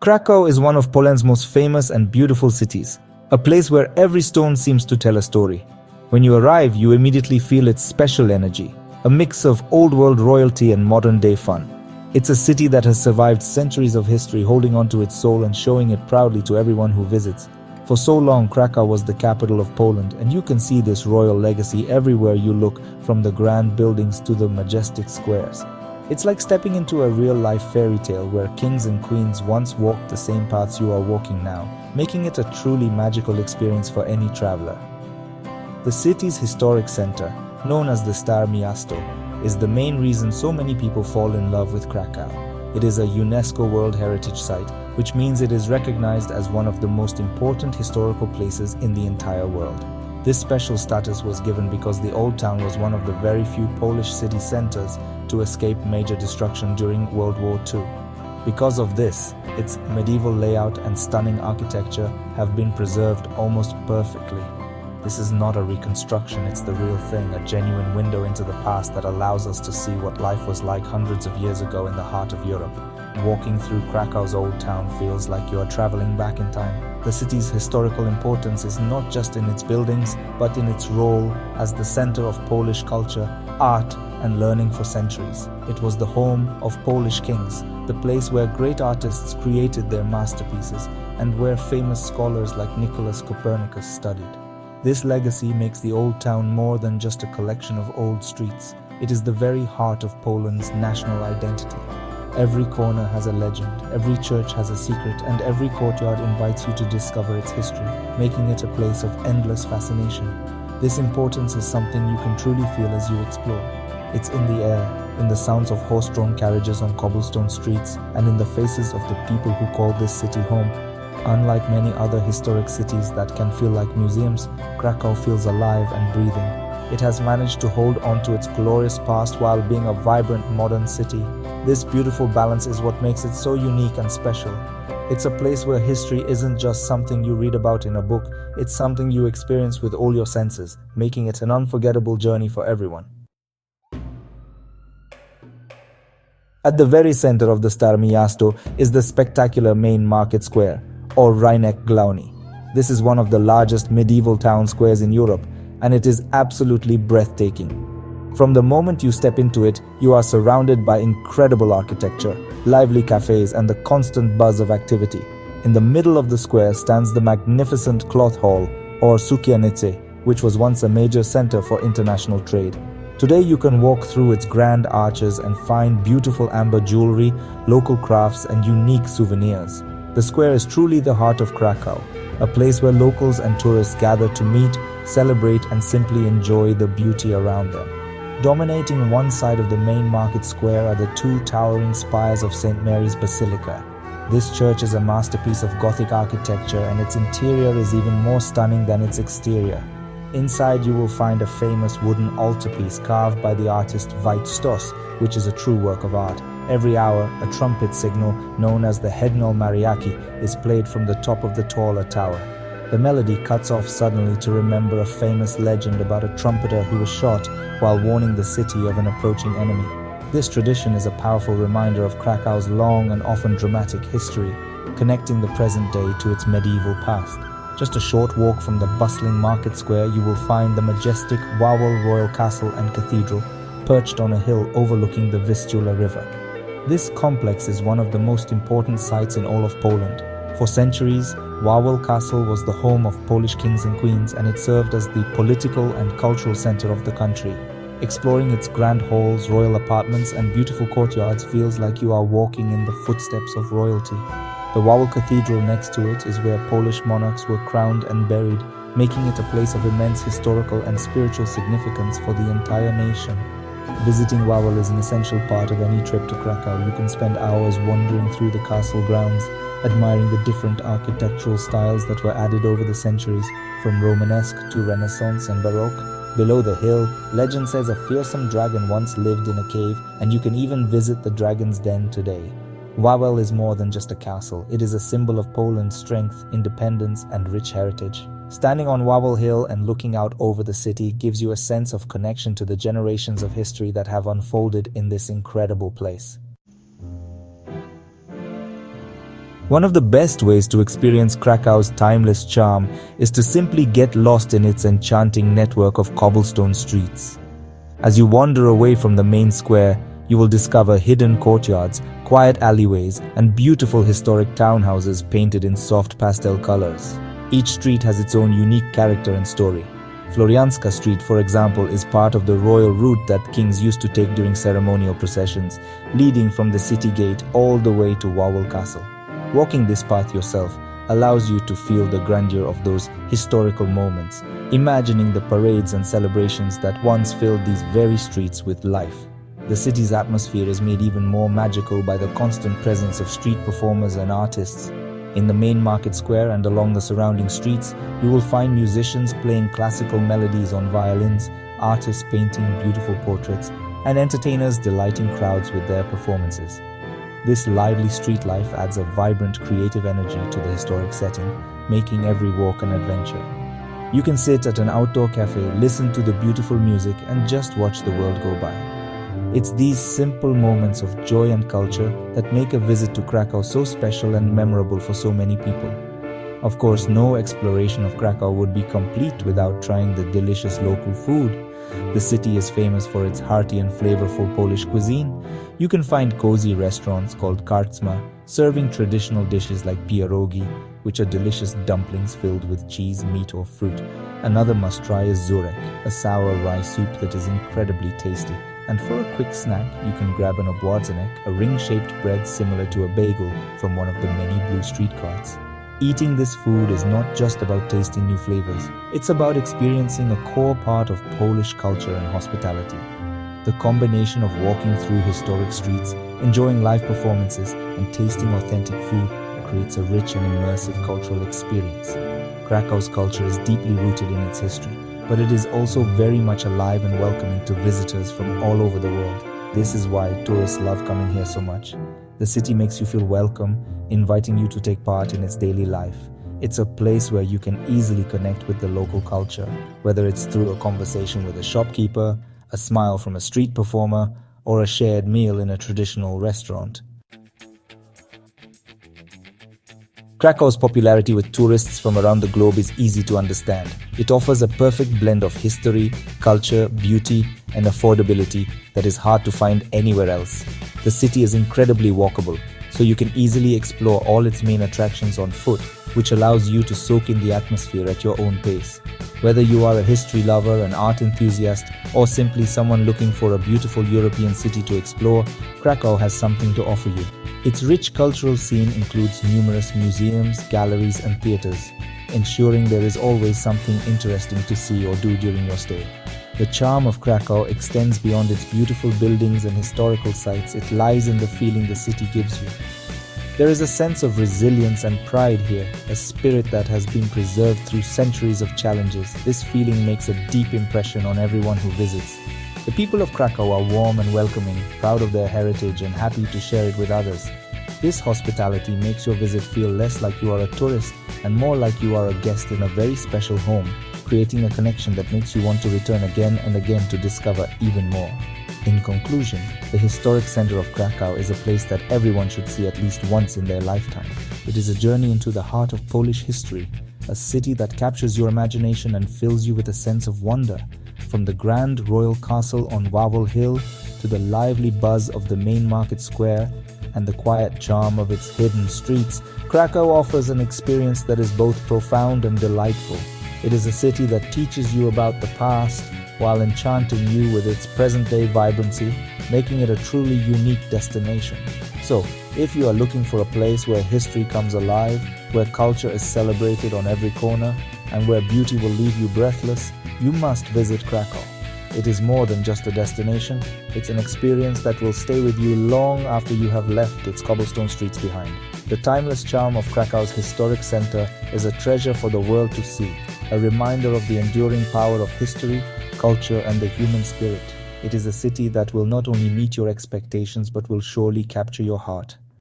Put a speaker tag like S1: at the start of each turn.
S1: Krakow is one of Poland's most famous and beautiful cities, a place where every stone seems to tell a story. When you arrive, you immediately feel its special energy, a mix of old-world royalty and modern-day fun. It's a city that has survived centuries of history, holding on to its soul and showing it proudly to everyone who visits. For so long, Krakow was the capital of Poland, and you can see this royal legacy everywhere you look, from the grand buildings to the majestic squares. It's like stepping into a real-life fairy tale where kings and queens once walked the same paths you are walking now, making it a truly magical experience for any traveler. The city's historic center, known as the Stare Miasto, is the main reason so many people fall in love with Krakow. It is a UNESCO World Heritage Site, which means it is recognized as one of the most important historical places in the entire world. This special status was given because the Old Town was one of the very few Polish city centers to escape major destruction during World War II. Because of this, its medieval layout and stunning architecture have been preserved almost perfectly. This is not a reconstruction, it's the real thing, a genuine window into the past that allows us to see what life was like hundreds of years ago in the heart of Europe. Walking through Krakow's Old Town feels like you are traveling back in time. The city's historical importance is not just in its buildings, but in its role as the center of Polish culture, art, and learning for centuries. It was the home of Polish kings, the place where great artists created their masterpieces, and where famous scholars like Nicholas Copernicus studied. This legacy makes the Old Town more than just a collection of old streets. It is the very heart of Poland's national identity. Every corner has a legend, every church has a secret, and every courtyard invites you to discover its history, making it a place of endless fascination. This importance is something you can truly feel as you explore. It's in the air, in the sounds of horse-drawn carriages on cobblestone streets, and in the faces of the people who call this city home. Unlike many other historic cities that can feel like museums, Krakow feels alive and breathing. It has managed to hold on to its glorious past while being a vibrant modern city. This beautiful balance is what makes it so unique and special. It's a place where history isn't just something you read about in a book, it's something you experience with all your senses, making it an unforgettable journey for everyone. At the very center of the Stare Miasto is the spectacular main market square, or Rynek Główny. This is one of the largest medieval town squares in Europe, and it is absolutely breathtaking. From the moment you step into it, you are surrounded by incredible architecture, lively cafes, and the constant buzz of activity. In the middle of the square stands the magnificent cloth hall, or Sukiennice, which was once a major center for international trade. Today you can walk through its grand arches and find beautiful amber jewelry, local crafts, and unique souvenirs. The square is truly the heart of Krakow, a place where locals and tourists gather to meet, celebrate, and simply enjoy the beauty around them. Dominating one side of the main market square are the two towering spires of St. Mary's Basilica. This church is a masterpiece of Gothic architecture, and its interior is even more stunning than its exterior. Inside you will find a famous wooden altarpiece carved by the artist Veit Stoss, which is a true work of art. Every hour, a trumpet signal, known as the Hednal Mariaki, is played from the top of the taller tower. The melody cuts off suddenly to remember a famous legend about a trumpeter who was shot while warning the city of an approaching enemy. This tradition is a powerful reminder of Krakow's long and often dramatic history, connecting the present day to its medieval past. Just a short walk from the bustling market square, you will find the majestic Wawel Royal Castle and Cathedral, perched on a hill overlooking the Vistula River. This complex is one of the most important sites in all of Poland. For centuries, Wawel Castle was the home of Polish kings and queens, and it served as the political and cultural center of the country. Exploring its grand halls, royal apartments, and beautiful courtyards feels like you are walking in the footsteps of royalty. The Wawel Cathedral next to it is where Polish monarchs were crowned and buried, making it a place of immense historical and spiritual significance for the entire nation. Visiting Wawel is an essential part of any trip to Krakow. You can spend hours wandering through the castle grounds, admiring the different architectural styles that were added over the centuries, from Romanesque to Renaissance and Baroque. Below the hill, legend says a fearsome dragon once lived in a cave, and you can even visit the dragon's den today. Wawel is more than just a castle. It is a symbol of Poland's strength, independence, and rich heritage. Standing on Wawel Hill and looking out over the city gives you a sense of connection to the generations of history that have unfolded in this incredible place. One of the best ways to experience Krakow's timeless charm is to simply get lost in its enchanting network of cobblestone streets. As you wander away from the main square, you will discover hidden courtyards, quiet alleyways, and beautiful historic townhouses painted in soft pastel colors. Each street has its own unique character and story. Florianska Street, for example, is part of the royal route that kings used to take during ceremonial processions, leading from the city gate all the way to Wawel Castle. Walking this path yourself allows you to feel the grandeur of those historical moments, imagining the parades and celebrations that once filled these very streets with life. The city's atmosphere is made even more magical by the constant presence of street performers and artists. In the main market square and along the surrounding streets, you will find musicians playing classical melodies on violins, artists painting beautiful portraits, and entertainers delighting crowds with their performances. This lively street life adds a vibrant creative energy to the historic setting, making every walk an adventure. You can sit at an outdoor cafe, listen to the beautiful music, and just watch the world go by. It's these simple moments of joy and culture that make a visit to Krakow so special and memorable for so many people. Of course, no exploration of Krakow would be complete without trying the delicious local food. The city is famous for its hearty and flavorful Polish cuisine. You can find cozy restaurants called karczma, serving traditional dishes like pierogi, which are delicious dumplings filled with cheese, meat or fruit. Another must-try is zurek, a sour rye soup that is incredibly tasty. And for a quick snack, you can grab an obładzenek, a ring-shaped bread similar to a bagel from one of the many blue street carts. Eating this food is not just about tasting new flavors, it's about experiencing a core part of Polish culture and hospitality. The combination of walking through historic streets, enjoying live performances, and tasting authentic food creates a rich and immersive cultural experience. Krakow's culture is deeply rooted in its history, but it is also very much alive and welcoming to visitors from all over the world. This is why tourists love coming here so much. The city makes you feel welcome, inviting you to take part in its daily life. It's a place where you can easily connect with the local culture, whether it's through a conversation with a shopkeeper, a smile from a street performer, or a shared meal in a traditional restaurant. Krakow's popularity with tourists from around the globe is easy to understand. It offers a perfect blend of history, culture, beauty, and affordability that is hard to find anywhere else. The city is incredibly walkable, so you can easily explore all its main attractions on foot, which allows you to soak in the atmosphere at your own pace. Whether you are a history lover, an art enthusiast, or simply someone looking for a beautiful European city to explore, Krakow has something to offer you. Its rich cultural scene includes numerous museums, galleries, and theaters, ensuring there is always something interesting to see or do during your stay. The charm of Krakow extends beyond its beautiful buildings and historical sites. It lies in the feeling the city gives you. There is a sense of resilience and pride here, a spirit that has been preserved through centuries of challenges. This feeling makes a deep impression on everyone who visits. The people of Krakow are warm and welcoming, proud of their heritage and happy to share it with others. This hospitality makes your visit feel less like you are a tourist and more like you are a guest in a very special home, creating a connection that makes you want to return again and again to discover even more. In conclusion, the historic center of Krakow is a place that everyone should see at least once in their lifetime. It is a journey into the heart of Polish history, a city that captures your imagination and fills you with a sense of wonder. From the grand royal castle on Wawel Hill to the lively buzz of the main market square and the quiet charm of its hidden streets, Krakow offers an experience that is both profound and delightful. It is a city that teaches you about the past while enchanting you with its present-day vibrancy, making it a truly unique destination. So, if you are looking for a place where history comes alive, where culture is celebrated on every corner, and where beauty will leave you breathless, you must visit Krakow. It is more than just a destination, it's an experience that will stay with you long after you have left its cobblestone streets behind. The timeless charm of Krakow's historic center is a treasure for the world to see, a reminder of the enduring power of history, culture, and the human spirit. It is a city that will not only meet your expectations but will surely capture your heart.